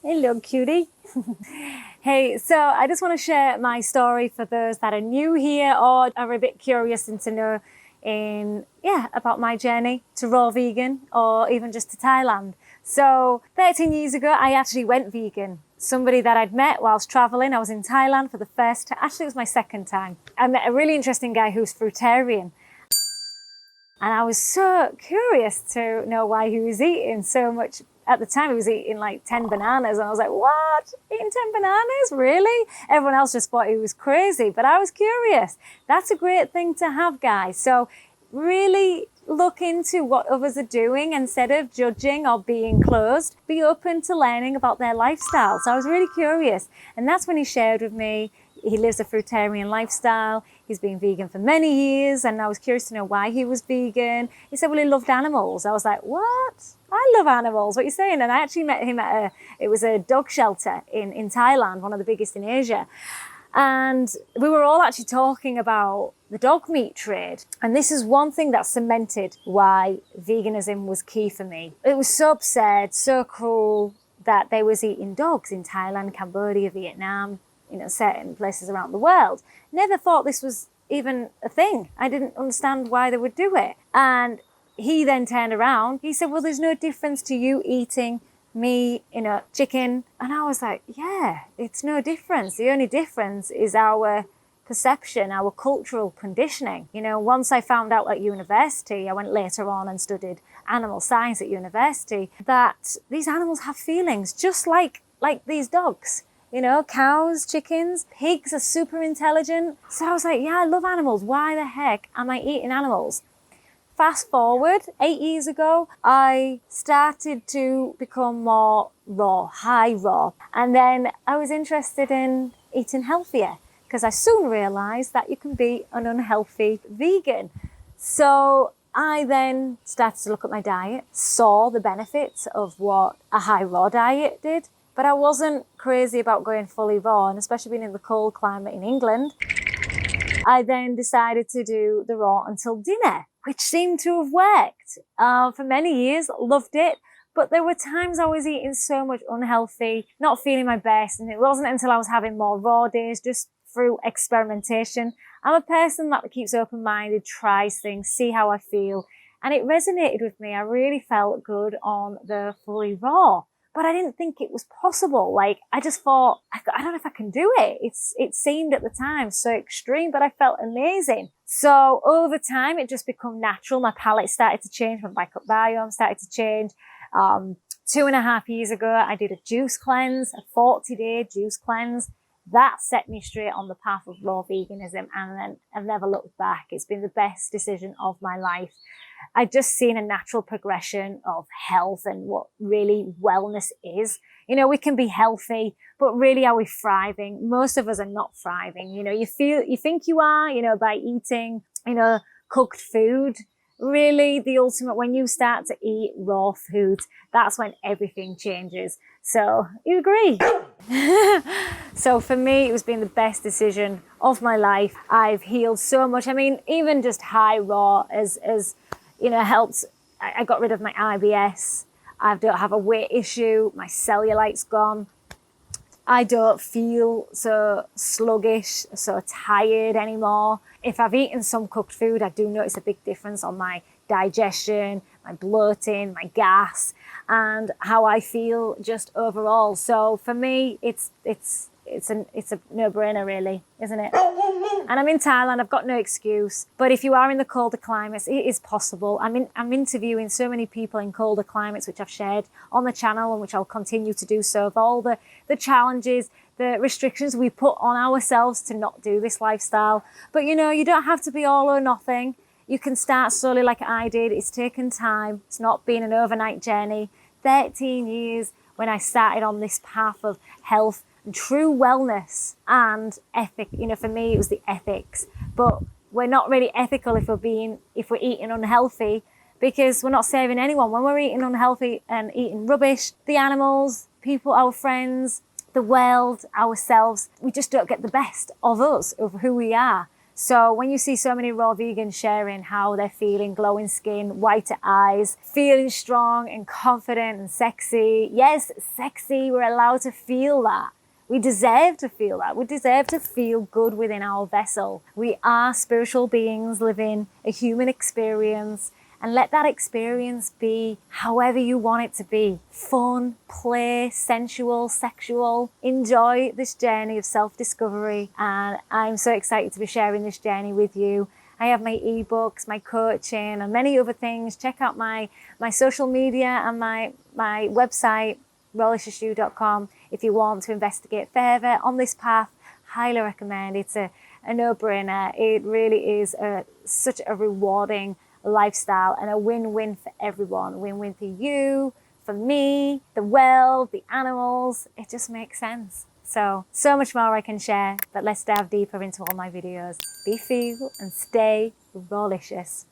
Hello, cutie. Hey, so I just want to share my story for those that are new here or are a bit curious and to know about my journey to raw vegan or even just to Thailand. So 13 years ago, I actually went vegan. Somebody that I'd met whilst traveling. I was in Thailand for the first time. Actually, it was my second time. I met a really interesting guy who's fruitarian. And I was so curious to know why he was eating so much. At the time, he was eating like 10 bananas. And I was like, what? Eating 10 bananas? Really? Everyone else just thought he was crazy. But I was curious. That's a great thing to have, guys. So really look into what others are doing instead of judging or being closed. Be open to learning about their lifestyle. So I was really curious. And that's when he shared with me. He lives a fruitarian lifestyle. He's been vegan for many years, and I was curious to know why he was vegan. He said, well, he loved animals. I was like, what? I love animals. What are you saying? And I actually met him at a dog shelter in Thailand, one of the biggest in Asia. And we were all actually talking about the dog meat trade. And this is one thing that cemented why veganism was key for me. It was so absurd, so cruel that they was eating dogs in Thailand, Cambodia, Vietnam, certain places around the world. Never thought this was even a thing. I didn't understand why they would do it. And he then turned around. He said, well, there's no difference to you eating meat, chicken. And I was like, yeah, it's no difference. The only difference is our perception, our cultural conditioning. Once I found out at university, I went later on and studied animal science at university, that these animals have feelings just like these dogs. Cows, chickens, pigs are super intelligent. So I was like, yeah, I love animals. Why the heck am I eating animals? Fast forward, 8 years ago, I started to become more raw, high raw. And then I was interested in eating healthier because I soon realized that you can be an unhealthy vegan. So I then started to look at my diet, saw the benefits of what a high raw diet did. But I wasn't crazy about going fully raw, and especially being in the cold climate in England. I then decided to do the raw until dinner, which seemed to have worked. For many years, loved it. But there were times I was eating so much unhealthy, not feeling my best. And it wasn't until I was having more raw days, just through experimentation. I'm a person that keeps open-minded, tries things, see how I feel. And it resonated with me. I really felt good on the fully raw. But I didn't think it was possible. I just thought, I don't know if I can do it. It seemed at the time so extreme, but I felt amazing. So over time, it just became natural. My palate started to change. My microbiome started to change. 2.5 years ago, I did a juice cleanse, a 40-day juice cleanse. That set me straight on the path of raw veganism, and then I've never looked back. It's been the best decision of my life. I've just seen a natural progression of health and what really wellness is. We can be healthy, but really are we thriving? Most of us are not thriving. You think you are, by eating, cooked food. Really, the ultimate, when you start to eat raw food, that's when everything changes. So you agree? So for me, it was been the best decision of my life. I've healed so much. I mean, even just high raw has helped. I got rid of my IBS. I don't have a weight issue. My cellulite's gone. I don't feel so sluggish, so tired anymore. If I've eaten some cooked food, I do notice a big difference on my digestion, my bloating, my gas, and how I feel just overall. So for me, it's a no-brainer, really, isn't it? And I'm in Thailand. I've got no excuse. But if you are in the colder climates, it is possible. I'm interviewing so many people in colder climates, which I've shared on the channel and which I'll continue to do so, of all the challenges, the restrictions we put on ourselves to not do this lifestyle. But you don't have to be all or nothing. You can start slowly like I did. It's taken time. It's not been an overnight journey. 13 years when I started on this path of health and true wellness and ethic. For me, it was the ethics. But we're not really ethical if we're eating unhealthy, because we're not saving anyone. When we're eating unhealthy and eating rubbish, the animals, people, our friends, the world, ourselves, we just don't get the best of us, of who we are. So when you see so many raw vegans sharing how they're feeling, glowing skin, whiter eyes, feeling strong and confident and sexy. Yes, sexy, we're allowed to feel that. We deserve to feel that. We deserve to feel good within our vessel. We are spiritual beings living a human experience, and let that experience be however you want it to be. Fun, play, sensual, sexual. Enjoy this journey of self-discovery, and I'm so excited to be sharing this journey with you. I have my ebooks, my coaching, and many other things. Check out my social media and my website, rawlicious.com, if you want to investigate further on this path. Highly recommend. It's a no-brainer. It really is such a rewarding lifestyle and a win-win for everyone. Win-win for you, for me, the world, the animals. It just makes sense. So much more I can share, but let's dive deeper into all my videos. Be feel and stay rawlicious.